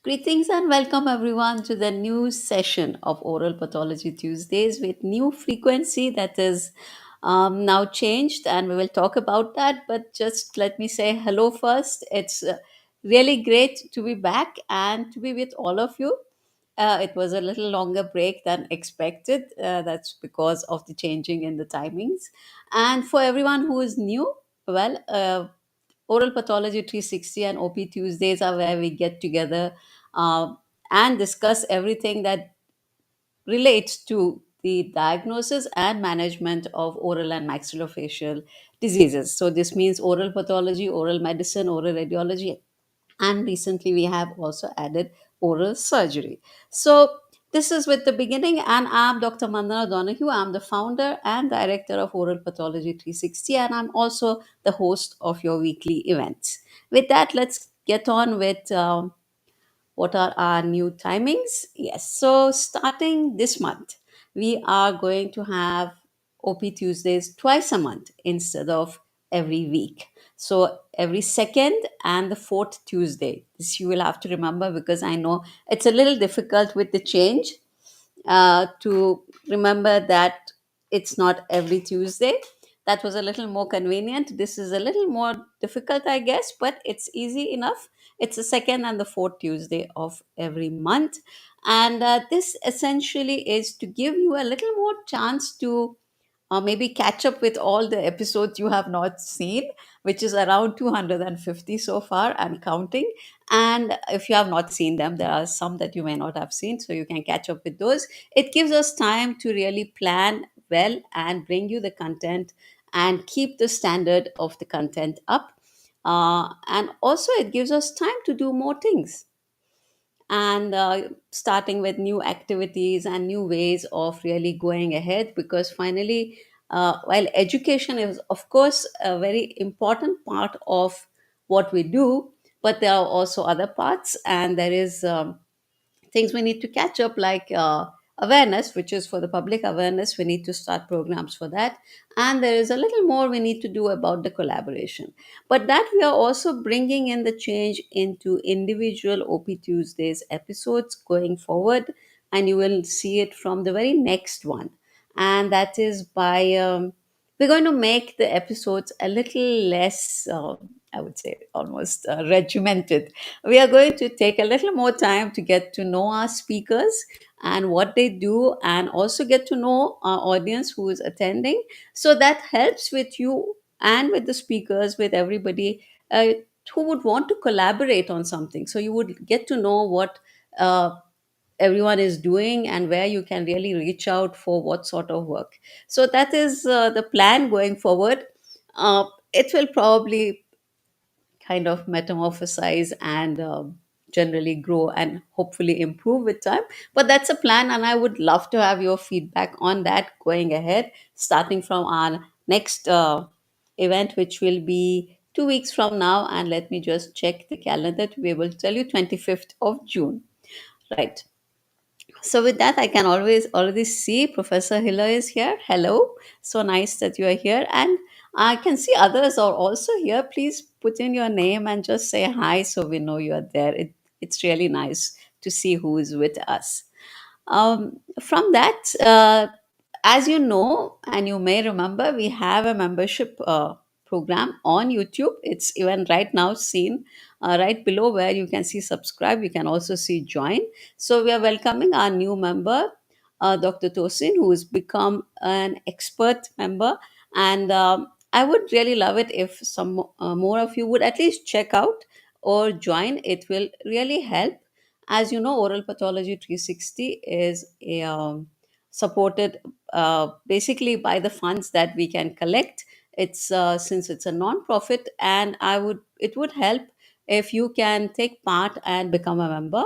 Greetings and welcome everyone to the new session of Oral Pathology Tuesdays with new frequency that is now changed, and we will talk about that. But just let me say hello first. It's really great to be back and to be with all of you. It was a little longer break than expected. That's because of the changing in the timings. And for everyone who is new, well, Oral Pathology 360 and OP Tuesdays are where we get together uh, and discuss everything that relates to the diagnosis and management of oral and maxillofacial diseases. So, this means oral pathology, oral medicine, oral radiology, and recently we have also added oral surgery. So, this is with the beginning, and I'm Dr. Mandana Donahue. I'm the founder and director of Oral Pathology 360, and I'm also the host of your weekly events. With that, let's get on with what are our new timings. Yes, so starting this month, we are going to have OP Tuesdays twice a month instead of every week. So every second and the fourth Tuesday. This you will have to remember because I know it's a little difficult with the change to remember that it's not every Tuesday. That was a little more convenient. This is a little more difficult, I guess, but it's easy enough. It's the second and the fourth Tuesday of every month. And this essentially is to give you a little more chance to maybe catch up with all the episodes you have not seen, which is around 250 so far and counting. And if you have not seen them, there are some that you may not have seen, so you can catch up with those. It gives us time to really plan well and bring you the content and keep the standard of the content up. And also, it gives us time to do more things and starting with new activities and new ways of really going ahead because finally while education is of course a very important part of what we do, but there are also other parts, and there is things we need to catch up, like awareness, which is for the public awareness. We need to start programs for that. And there is a little more we need to do about the collaboration. But that we are also bringing in the change into individual OP Tuesdays episodes going forward. And you will see it from the very next one. And that is by we're going to make the episodes a little less, I would say, almost regimented. We are going to take a little more time to get to know our speakers and what they do, and also get to know our audience who is attending. So that helps with you and with the speakers, with everybody who would want to collaborate on something. So you would get to know what everyone is doing and where you can really reach out for what sort of work. So that is the plan going forward. It will probably kind of metamorphosize and generally grow and hopefully improve with time. But that's a plan, and I would love to have your feedback on that going ahead, starting from our next event, which will be 2 weeks from now. And let me just check the calendar to be able to tell you 25th of June. Right. So with that, I can always already see Professor Hiller is here. Hello. So nice that you are here. And I can see others are also here. Please put in your name and just say hi so we know you are there. It's really nice to see who is with us. From that, as you know, and you may remember, we have a membership program on YouTube. It's even right now seen right below where you can see subscribe. You can also see join. So we are welcoming our new member, Dr. Tosin, who has become an expert member. And I would really love it if some more of you would at least check out or join. It will really help. As you know, Oral Pathology 360 is supported basically by the funds that we can collect. It's since it's a non-profit, and I would it would help if you can take part and become a member.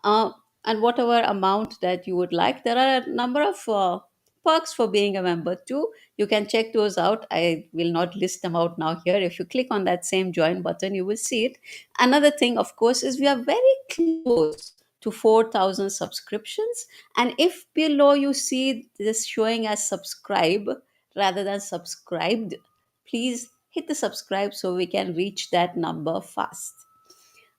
uh, and whatever amount that you would like. There are a number of perks for being a member too. You can check those out. I will not list them out now here. If you click on that same join button, you will see it. Another thing, of course, is we are very close to 4,000 subscriptions. And if below you see this showing as subscribe rather than subscribed, please hit the subscribe so we can reach that number fast.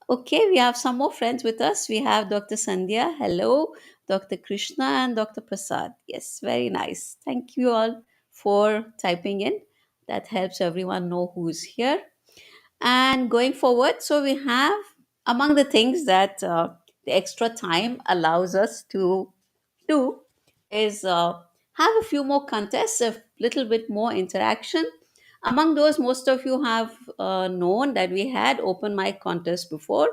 Okay, we have some more friends with us. We have Dr. Sandhya. Hello, Dr. Krishna and Dr. Prasad. Yes, very nice. Thank you all for typing in. That helps everyone know who's here. And going forward, so we have among the things that the extra time allows us to do is have a few more contests, a little bit more interaction. Among those, most of you have known that we had open mic contest before,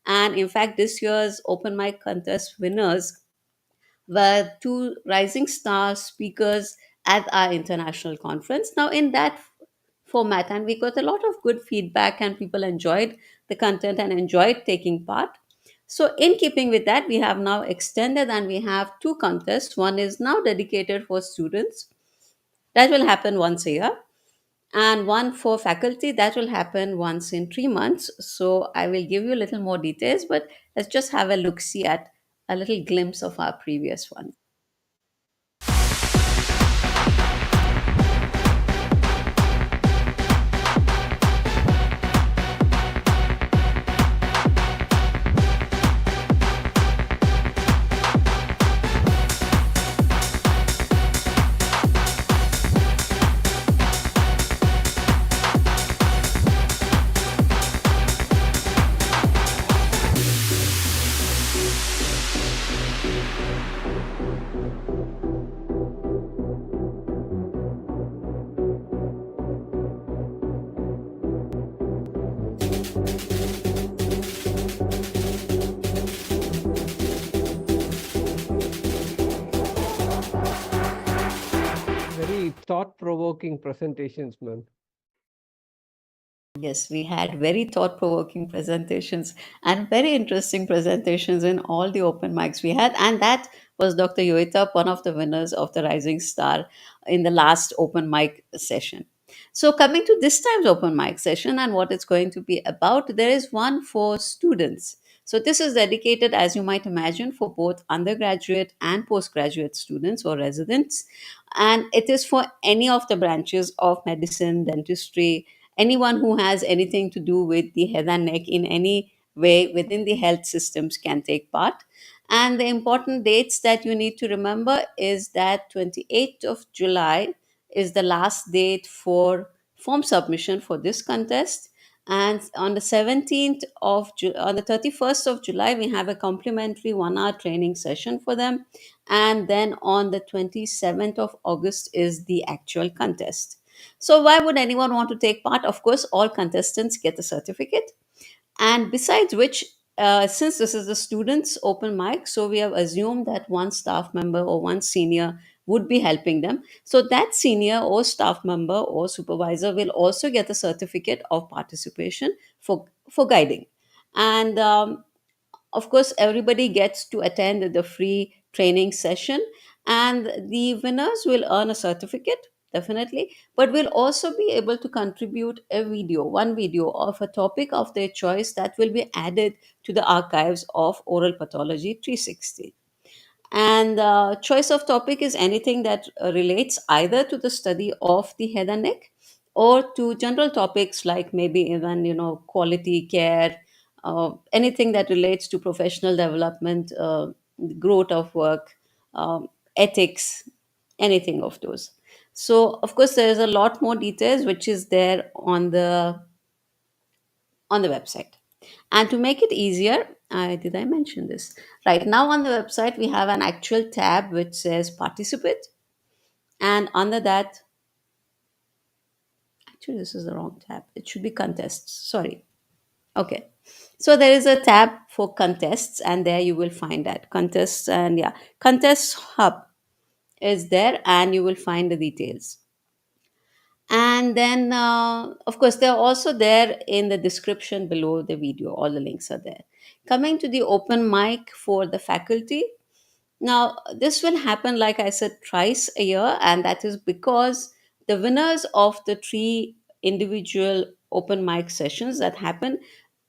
and in fact, this year's open mic contest winners were two rising star speakers at our international conference. Now, in that format, and we got a lot of good feedback, and people enjoyed the content and enjoyed taking part. So, in keeping with that, we have now extended and we have two contests. One is now dedicated for students, that will happen once a year, and one for faculty that will happen once in 3 months. So, I will give you a little more details, but let's just have a look see at a little glimpse of our previous one. Very thought-provoking presentations, man. Yes, we had very thought provoking presentations and very interesting presentations in all the open mics we had. And that was Dr. Yoitap, one of the winners of the Rising Star in the last open mic session. So, coming to this time's open mic session and what it's going to be about, there is one for students. So, this is dedicated, as you might imagine, for both undergraduate and postgraduate students or residents. And it is for any of the branches of medicine, dentistry, anyone who has anything to do with the head and neck in any way within the health systems can take part. And the important dates that you need to remember is that 28th of July is the last date for form submission for this contest. And on the 17th of on the 31st of July, we have a complimentary 1 hour training session for them. And then on the 27th of August is the actual contest. So, why would anyone want to take part? Of course, all contestants get a certificate. And besides which, since this is the students' open mic, so we have assumed that one staff member or one senior would be helping them. So, that senior or staff member or supervisor will also get a certificate of participation for guiding. And of course, everybody gets to attend the free training session, and the winners will earn a certificate, definitely, but will also be able to contribute a video, one video of a topic of their choice that will be added to the archives of Oral Pathology 360. And choice of topic is anything that relates either to the study of the head and neck or to general topics like maybe even, quality care, anything that relates to professional development, growth of work, ethics, anything of those. So, of course, there is a lot more details which is there on the website. And to make it easier, did I mention this? Right now on the website, we have an actual tab which says participate. And under that, actually, this is the wrong tab. It should be contests. Sorry. Okay. So there is a tab for contests, and there you will find that contests. And yeah, contests hub is there, and you will find the details. And then, of course, they're also there in the description below the video. All the links are there. Coming to the open mic for the faculty. Now, this will happen, like I said, twice a year, and that is because the winners of the three individual open mic sessions that happen,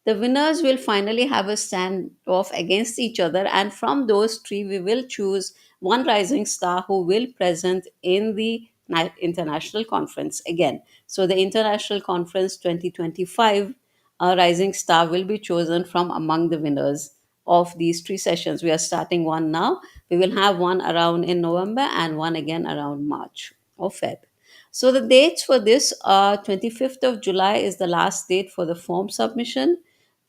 the winners will finally have a standoff against each other, and from those three, we will choose one rising star who will present in the international conference again. So, the International Conference 2025 a rising star will be chosen from among the winners of these three sessions. We are starting one now. We will have one around in November and one again around March or Feb. So the dates for this are 25th of July is the last date for the form submission,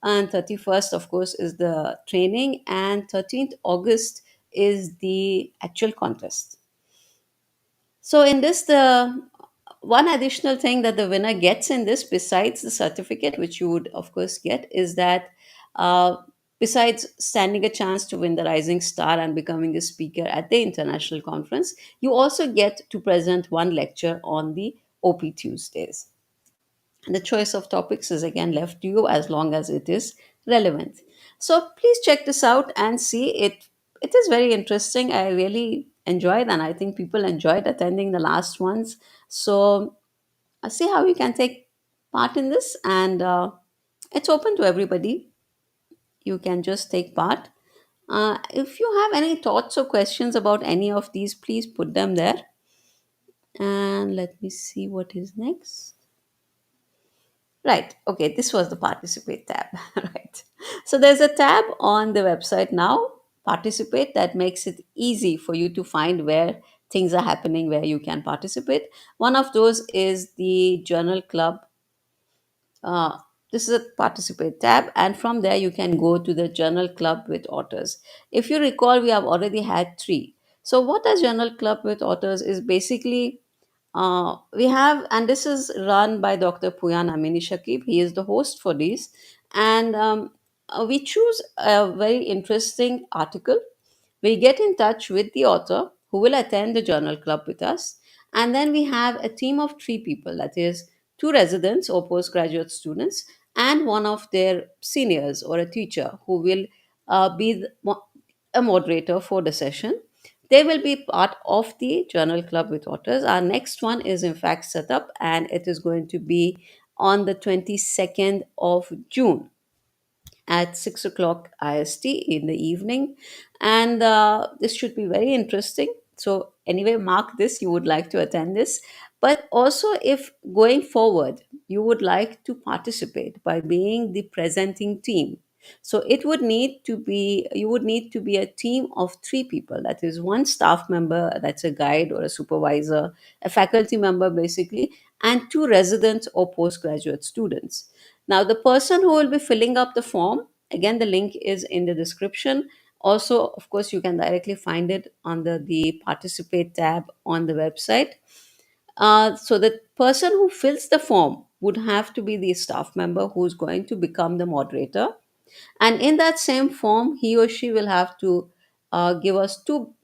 and 31st, of course, is the training, and 13th August is the actual contest. So in this, the one additional thing that the winner gets in this, besides the certificate, which you would of course get, is that uh, besides standing a chance to win the Rising Star and becoming a speaker at the international conference, you also get to present one lecture on the OP Tuesdays. And the choice of topics is again left to you as long as it is relevant. So please check this out and see it. It is very interesting. I really enjoyed, and I think people enjoyed attending the last ones. So see how you can take part in this, and it's open to everybody. You can just take part. If you have any thoughts or questions about any of these, please put them there. And let me see what is next. Right. Okay. This was the participate tab. Right. So there's a tab on the website now, participate, that makes it easy for you to find where things are happening, where you can participate. One of those is the journal club. This is a participate tab, and from there you can go to the journal club with authors. If you recall, we have already had three. So what a journal club with authors is basically, we have, and this is run by Dr. Puyan Amini Shakib. He is the host for these, and we choose a very interesting article. We get in touch with the author who will attend the journal club with us. And then we have a team of three people, that is, two residents or postgraduate students, and one of their seniors or a teacher who will a moderator for the session. They will be part of the journal club with authors. Our next one is, in fact, set up, and it is going to be on the 22nd of June at 6 o'clock IST in the evening. And this should be very interesting. So, anyway, mark this, you would like to attend this. But also, if going forward, you would like to participate by being the presenting team. So it would need to be, you would need to be a team of three people. That is one staff member, that's a guide or a supervisor, a faculty member basically, and two residents or postgraduate students. Now, the person who will be filling up the form, again, the link is in the description. Also, of course, you can directly find it under the participate tab on the website. So, the person who fills the form would have to be the staff member who's going to become the moderator. And in that same form, he or she will have to give us two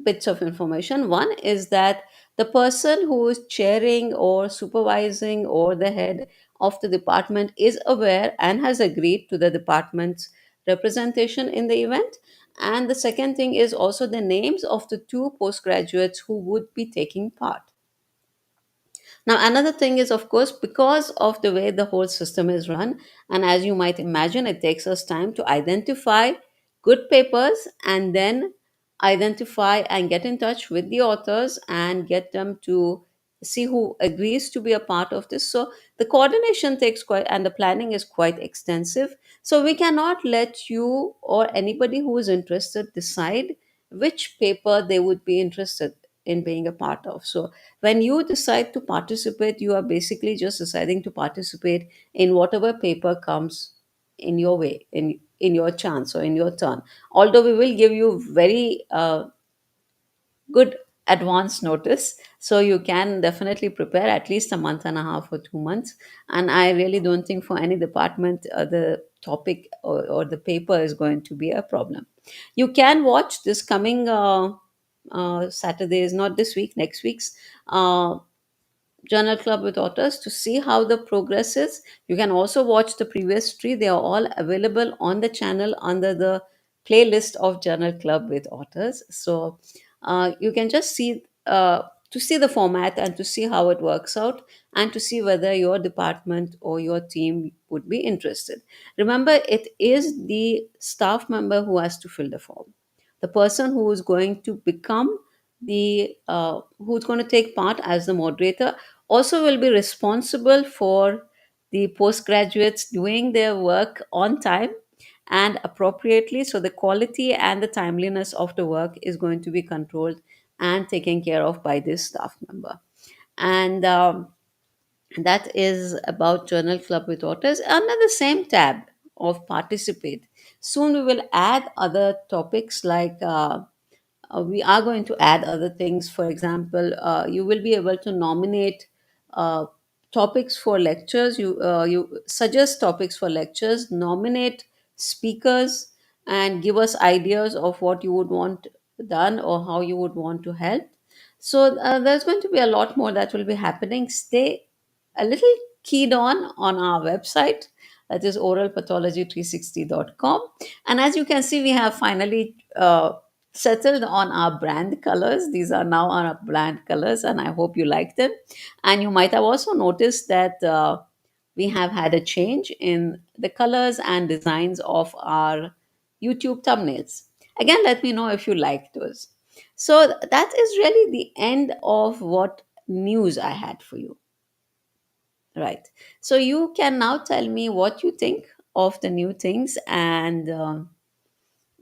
bits of information. One is that the person who is chairing or supervising or the head of the department is aware and has agreed to the department's representation in the event. And the second thing is also the names of the two postgraduates who would be taking part. Now, another thing is, of course, because of the way the whole system is run, and as you might imagine, it takes us time to identify good papers and then identify and get in touch with the authors and get them to see who agrees to be a part of this. So the coordination takes quite, and the planning is quite extensive. So we cannot let you or anybody who is interested decide which paper they would be interested in being a part of. So when you decide to participate, you are basically just deciding to participate in whatever paper comes in your way, in your chance or in your turn. Although we will give you very good advance notice, so you can definitely prepare at least a month and a half or 2 months. And I really don't think for any department the topic or the paper is going to be a problem. You can watch this coming Saturdays, not this week, next week's uh, Journal Club with Authors, to see how the progress is. You can also watch the previous three. They are all available on the channel under the playlist of Journal Club with Authors. So you can just see to see the format and to see how it works out and to see whether your department or your team would be interested. Remember, it is the staff member who has to fill the form. The person who is going to become the who's going to take part as the moderator also will be responsible for the postgraduates doing their work on time and appropriately. So the quality and the timeliness of the work is going to be controlled and taken care of by this staff member. And that is about Journal Club with Authors. Under the same tab of Participate, soon we will add other topics like we are going to add other things. For example, you will be able to nominate uh, topics for lectures. You suggest topics for lectures, nominate speakers, and give us ideas of what you would want done or how you would want to help. So there's going to be a lot more that will be happening. Stay a little keyed on our website, that is oralpathology360.com. And as you can see, we have finally settled on our brand colors. These are now our brand colors, and I hope you like them. And you might have also noticed that we have had a change in the colors and designs of our YouTube thumbnails. Again, let me know if you like those. So that is really the end of what news I had for you. Right. So you can now tell me what you think of the new things, and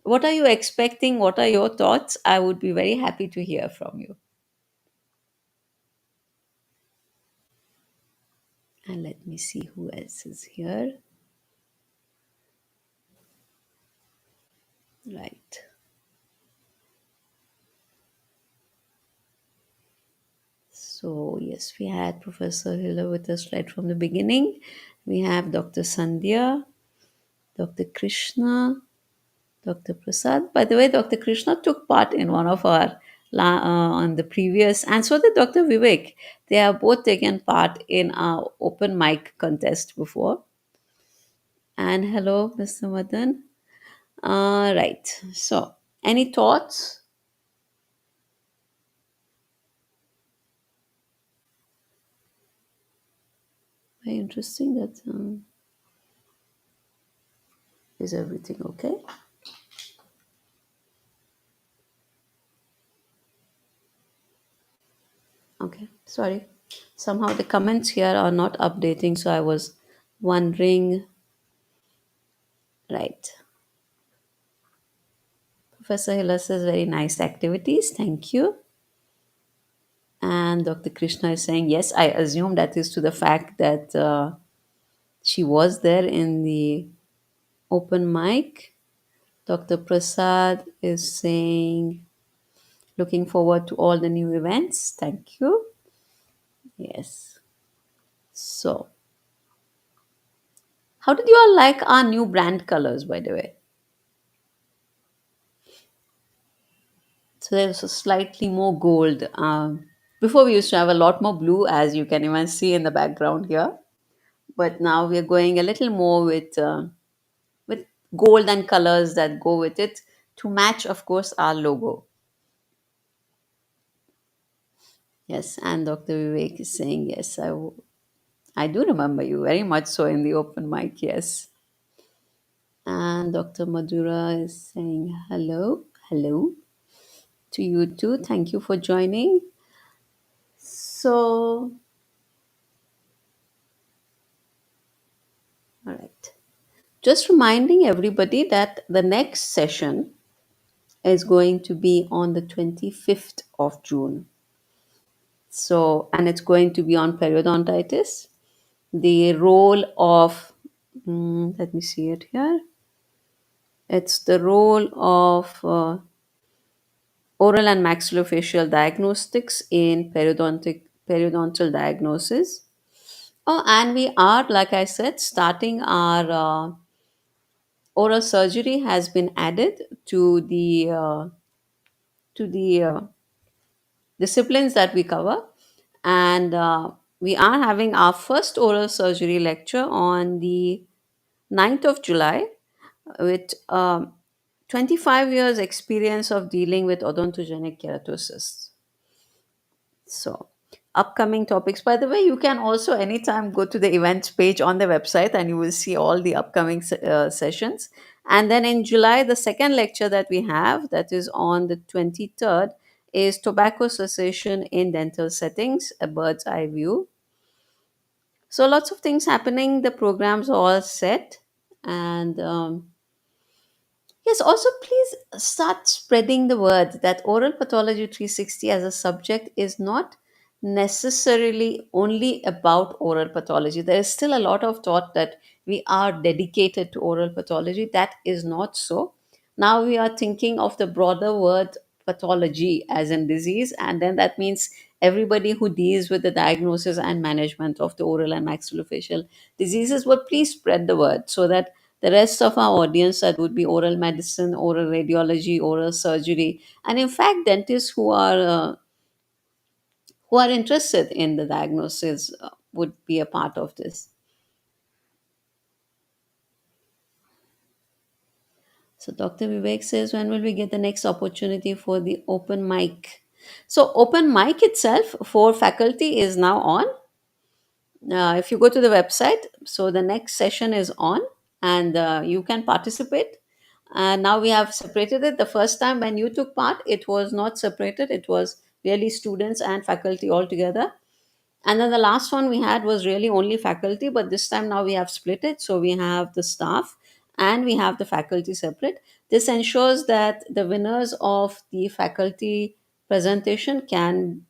what are you expecting? What are your thoughts? I would be very happy to hear from you. And let me see who else is here. Right. So, yes, we had Professor Hiller with us right from the beginning. We have Dr. Sandhya, Dr. Krishna, Dr. Prasad. By the way, Dr. Krishna took part in one of our on the previous, and so did Dr. Vivek. They have both taken part in our open mic contest before. And hello, Mr. Madan. Right. So, any thoughts? Very interesting. That is everything okay? Okay. Sorry. Somehow the comments here are not updating, so I was wondering. Right. Professor Hiller says very nice activities. Thank you. And Dr. Krishna is saying, yes, I assume that is to the fact that she was there in the open mic. Dr. Prasad is saying, looking forward to all the new events. Thank you. Yes. So, how did you all like our new brand colors, by the way? So, there's a slightly more gold. Before, we used to have a lot more blue, as you can even see in the background here. But now we're going a little more with golden colors that go with it to match, of course, our logo. Yes, and Dr. Vivek is saying, yes, I do remember you very much so in the open mic, yes. And Dr. Madhura is saying, hello, hello to you too. Thank you for joining. So, all right. Just reminding everybody that the next session is going to be on the 25th of June. So, and it's going to be on periodontitis, the role of, let me see it here. It's the role of oral and maxillofacial diagnostics in periodontal diagnosis. Oh, and we are, like I said, starting our oral surgery has been added to the disciplines that we cover, and we are having our first oral surgery lecture on the 9th of July with 25 years experience of dealing with odontogenic keratosis. So, upcoming topics. By the way, you can also anytime go to the events page on the website and you will see all the upcoming sessions. And then in July, the second lecture that we have, that is on the 23rd, is tobacco cessation in dental settings, a bird's eye view. So lots of things happening. The programs are all set, and yes, also please start spreading the word that oral pathology 360 as a subject is not necessarily only about oral pathology. There is still a lot of thought that we are dedicated to oral pathology. That is not so. Now we are thinking of the broader word pathology as in disease, and then that means everybody who deals with the diagnosis and management of the oral and maxillofacial diseases. But please spread the word so that the rest of our audience, that would be oral medicine, oral radiology, oral surgery, and in fact dentists who are interested in the diagnosis, would be a part of this. So Dr. Vivek says, when will we get the next opportunity for the open mic? So open mic itself for faculty is now on. If you go to the website, so the next session is on, and you can participate. And now we have separated it. The first time when you took part, it was not separated, it was really students and faculty all together. And then the last one we had was really only faculty, but this time now we have split it. So we have the staff and we have the faculty separate. This ensures that the winners of the faculty presentation can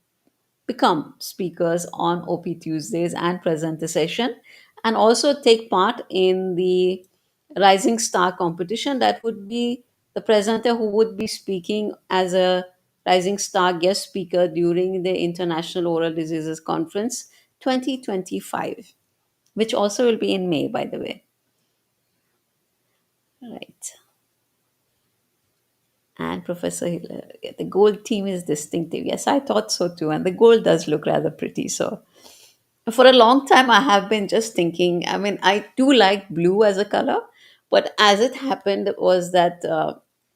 become speakers on OP Tuesdays and present the session, and also take part in the Rising Star competition. That would be the presenter who would be speaking as a Rising Star guest speaker during the International Oral Diseases Conference 2025, which also will be in May, by the way. Right. And Professor Hiller, yeah, the gold theme is distinctive. Yes, I thought so too. And the gold does look rather pretty. So for a long time I have been just thinking, I mean, I do like blue as a color, but as it happened was that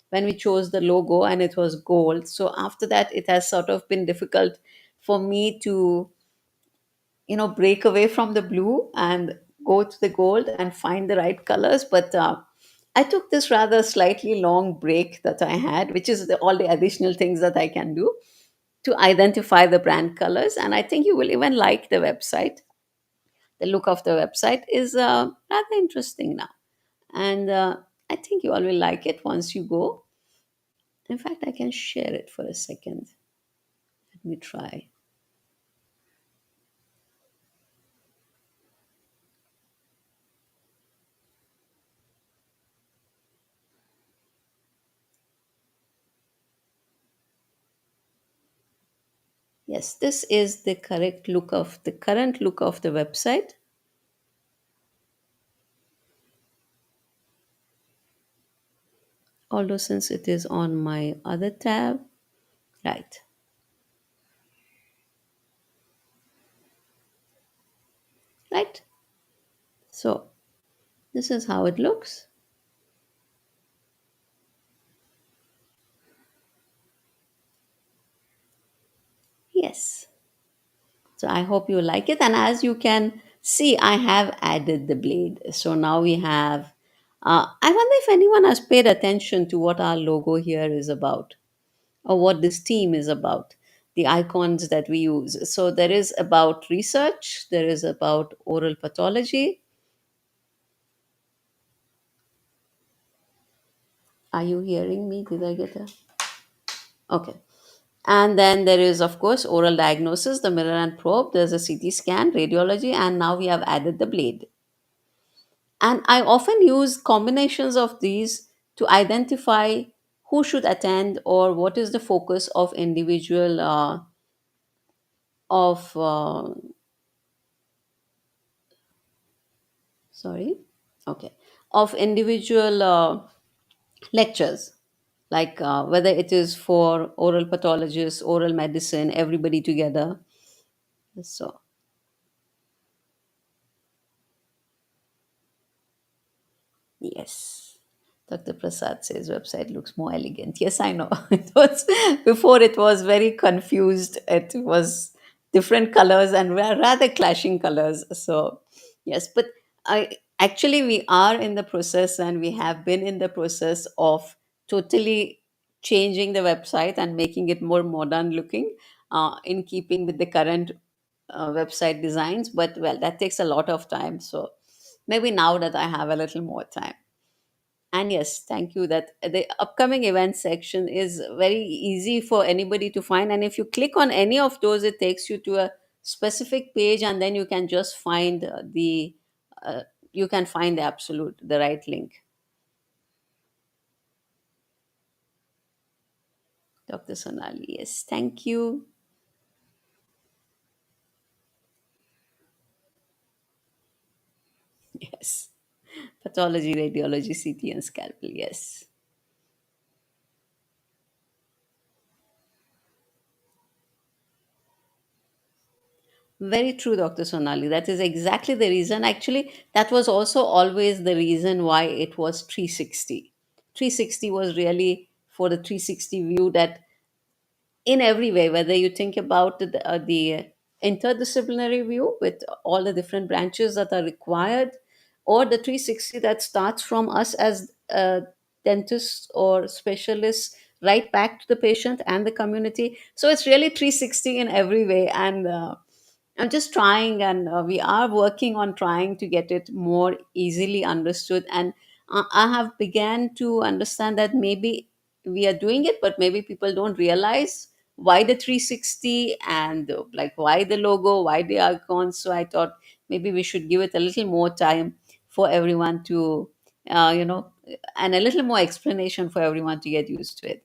when we chose the logo and it was gold, so after that it has sort of been difficult for me to break away from the blue and go to the gold and find the right colors. But I took this rather slightly long break that I had, which is all the additional things that I can do to identify the brand colors. And I think you will even like the website. The look of the website is rather interesting now, and I think you all will like it once you go. In fact, I can share it for a second. Let me try. Yes, this is the correct look of the current look of the website, although since it is on my other tab. Right. Right. So this is how it looks. Yes. So I hope you like it. And as you can see, I have added the blade. So now we have. I wonder if anyone has paid attention to what our logo here is about, or what this team is about. The icons that we use. So there is about research. There is about oral pathology. Are you hearing me? Did I get a? Okay. And then there is, of course, oral diagnosis, the mirror and probe. There's a CT scan, radiology, and now we have added the blade. And I often use combinations of these to identify who should attend or what is the focus of individual of sorry okay of individual lectures, like whether it is for oral pathologists, oral medicine, everybody together. So yes. Dr. Prasad says website looks more elegant. Yes, I know. It was before, it was very confused. It was different colors and rather clashing colors. So yes, but I actually we are in the process and we have been in the process of totally changing the website and making it more modern looking, in keeping with the current website designs, but well, that takes a lot of time. So maybe now that I have a little more time. And yes, thank you. That the upcoming event section is very easy for anybody to find. And if you click on any of those, it takes you to a specific page, and then you can just find uh, you can find the right link. Dr. Sonali, yes, thank you. Yes, pathology, radiology, CT, and scalpel. Yes. Very true, Dr. Sonali. That is exactly the reason. Actually, that was also always the reason why it was 360. 360 was really for the 360 view, that in every way, whether you think about the interdisciplinary view with all the different branches that are required, or the 360 that starts from us as dentists or specialists right back to the patient and the community. So it's really 360 in every way. And I'm just trying, and we are working on trying to get it more easily understood. And I have began to understand that maybe we are doing it, but maybe people don't realize why the 360, and like why the logo, why the icons. So I thought maybe we should give it a little more time for everyone to, you know, and a little more explanation for everyone to get used to it.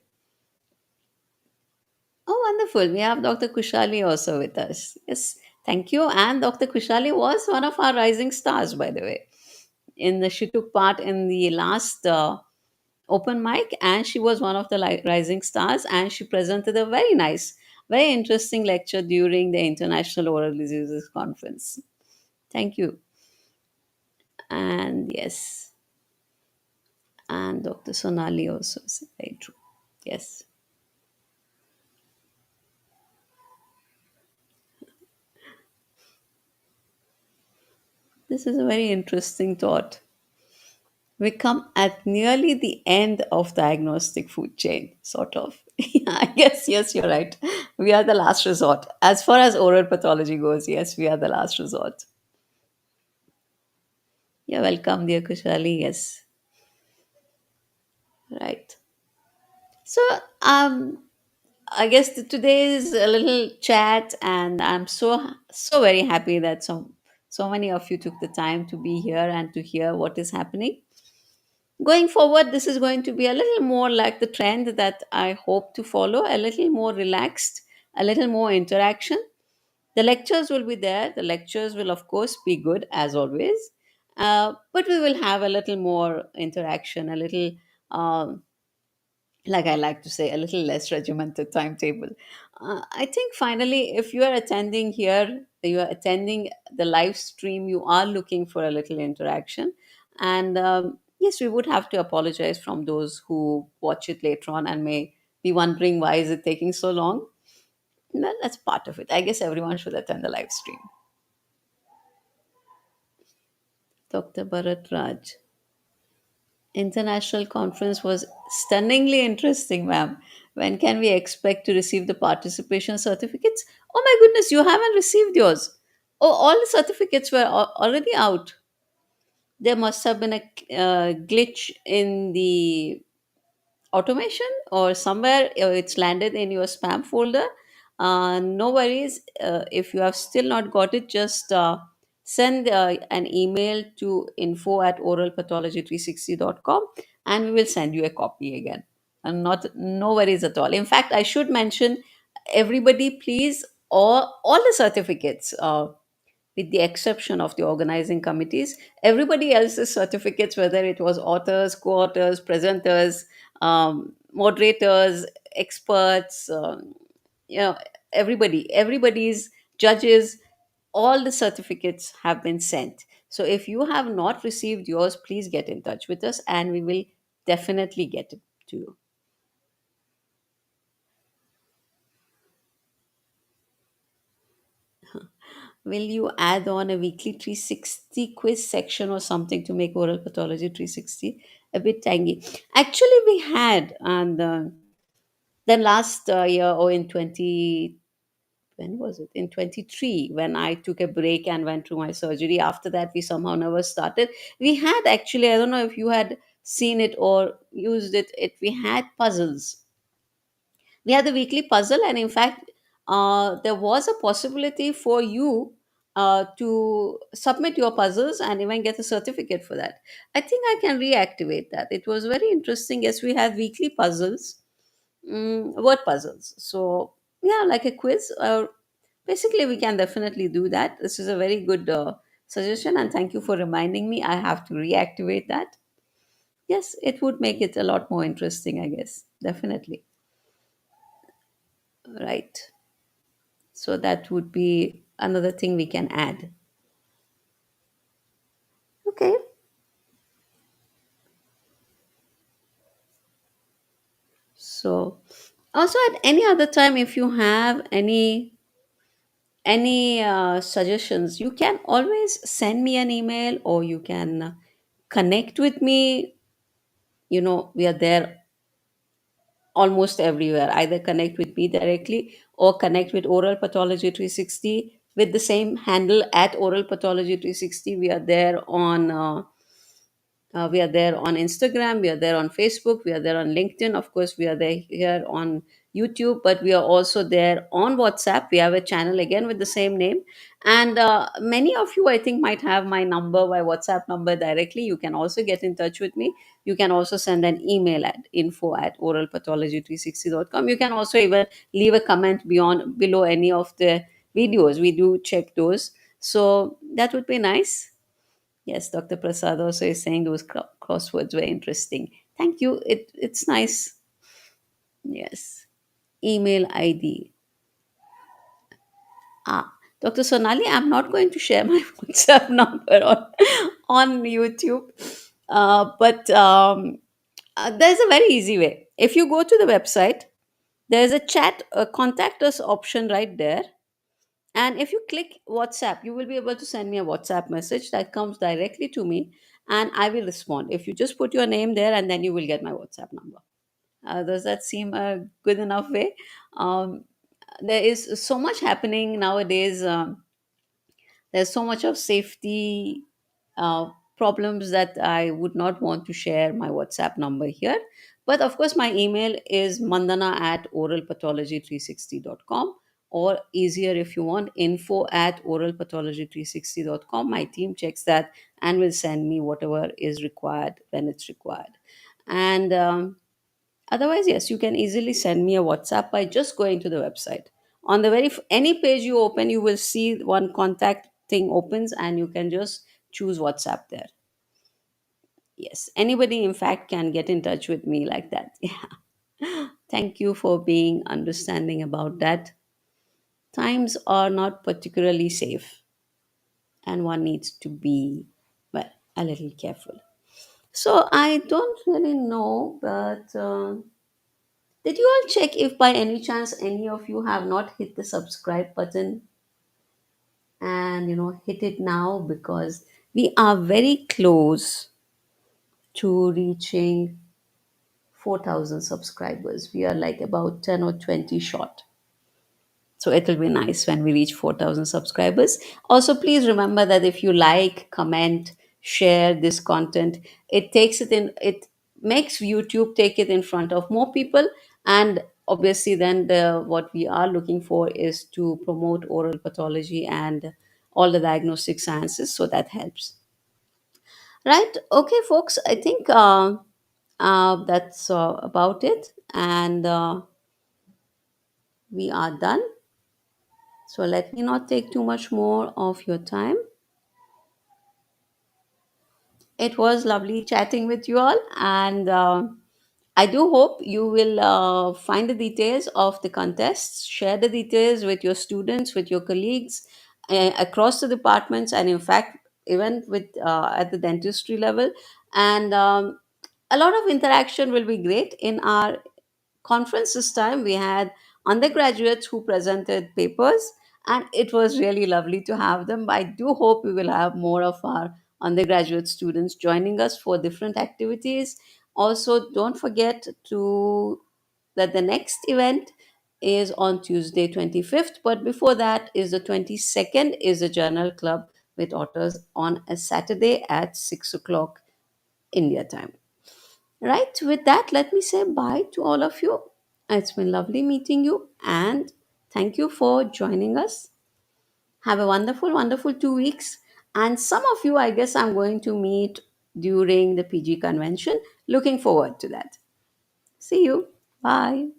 Oh, wonderful. We have Dr. Kushali also with us. Yes, thank you. And Dr. Kushali was one of our rising stars, by the way. She took part in the last open mic, and she was one of the rising stars, and she presented a very nice, very interesting lecture during the International Oral Diseases Conference. Thank you. And yes, and Dr. Sonali also is very true. Yes, this is a very interesting thought. We come at nearly the end of diagnostic food chain, sort of. Yeah, I guess, yes, you're right. We are the last resort. As far as oral pathology goes, yes, we are the last resort. You're welcome, dear Kushali. Yes, right. So, I guess today's a little chat, and I'm so very happy that so many of you took the time to be here and to hear what is happening. Going forward, this is going to be a little more like the trend that I hope to follow, a little more relaxed, a little more interaction. The lectures will be there. The lectures will, of course, be good as always. But we will have a little more interaction, a little, um, like I like to say, a little less regimented timetable. I think finally, if you are attending here, you are attending the live stream, you are looking for a little interaction. And yes, we would have to apologize from those who watch it later on and may be wondering why is it taking so long. Well, that's part of it. I guess everyone should attend the live stream. Dr. Bharat Raj. International conference was stunningly interesting, ma'am. When can we expect to receive the participation certificates? Oh my goodness, you haven't received yours. Oh, all the certificates were already out. There must have been a glitch in the automation, or somewhere it's landed in your spam folder. No worries. If you have still not got it, just send an email to info at oralpathology360.com, and we will send you a copy again. And not no worries at all. In fact, I should mention, everybody, please, all the certificates, with the exception of the organizing committees, everybody else's certificates, whether it was authors, co-authors, presenters, moderators, experts, you know, everybody's judges, all the certificates have been sent. So if you have not received yours, please get in touch with us, and we will definitely get it to you. Will you add on a weekly 360 quiz section or something to make oral pathology 360 a bit tangy? Actually, we had, and then last year, or in 2020, when was it? In 23, when I took a break and went through my surgery. After that, we somehow never started. We had actually, I don't know if you had seen it or used it, we had puzzles. We had the weekly puzzle, and in fact, there was a possibility for you to submit your puzzles and even get a certificate for that. I think I can reactivate that. It was very interesting. Yes, we had weekly puzzles, word puzzles. So yeah, like a quiz. Basically, we can definitely do that. This is a very good suggestion, and thank you for reminding me. I have to reactivate that. Yes, it would make it a lot more interesting, I guess. Definitely. Right. So that would be another thing we can add. Okay. So also at any other time, if you have any suggestions, you can always send me an email, or you can connect with me. We are there almost everywhere. Either connect with me directly or connect with Oral Pathology 360 with the same handle at Oral Pathology 360. We are there on Instagram, we are there on Facebook, we are there on LinkedIn. Of course, we are there here on YouTube, but we are also there on WhatsApp. We have a channel again with the same name. And many of you, I think, might have my number, my WhatsApp number directly. You can also get in touch with me. You can also send an email at info at oralpathology360.com. You can also even leave a comment below any of the videos. We do check those. So that would be nice. Yes, Dr. Prasad also is saying those crosswords were interesting. Thank you. It's nice. Yes. Email ID. Dr. Sonali, I'm not going to share my WhatsApp number on YouTube. But there's a very easy way. If you go to the website, there's a chat, contact us option right there. And if you click WhatsApp, you will be able to send me a WhatsApp message that comes directly to me, and I will respond. If you just put your name there, and then you will get my WhatsApp number. Does that seem a good enough way? Um, there is so much happening nowadays. There's so much of safety uh, problems that I would not want to share my WhatsApp number here. But of course, my email is mandana at oralpathology360.com, or easier if you want, info at oralpathology360.com. My team checks that and will send me whatever is required when it's required. And otherwise, yes, you can easily send me a WhatsApp by just going to the website. On the any page you open, you will see one contact thing opens, and you can just choose WhatsApp there. Yes, anybody, in fact, can get in touch with me like that. Yeah. Thank you for being understanding about that. Times are not particularly safe, and one needs to be, well, a little careful. So I don't really know, but. Did you all check if by any chance any of you have not hit the subscribe button, and hit it now, because we are very close to reaching 4,000 subscribers. We are like about 10 or 20 short. So it will be nice when we reach 4,000 subscribers. Also, please remember that if you like, comment, share this content, it makes YouTube take it in front of more people. And obviously, then what we are looking for is to promote oral pathology and all the diagnostic sciences. So that helps. Right. Okay, folks. I think that's about it. And we are done. So let me not take too much more of your time. It was lovely chatting with you all, and I do hope you will find the details of the contests, share the details with your students, with your colleagues across the departments, and in fact, even with at the dentistry level. And a lot of interaction will be great in our conference. This time we had undergraduates who presented papers, and it was really lovely to have them. I do hope we will have more of our undergraduate students joining us for different activities. Also, don't forget to that the next event is on Tuesday 25th, but before that is the 22nd is a journal club with authors on a Saturday at 6 o'clock India time. Right, with that, let me say bye to all of you. It's been lovely meeting you, and thank you for joining us. Have a wonderful, wonderful 2 weeks. And some of you, I guess, I'm going to meet during the PG convention. Looking forward to that. See you. Bye.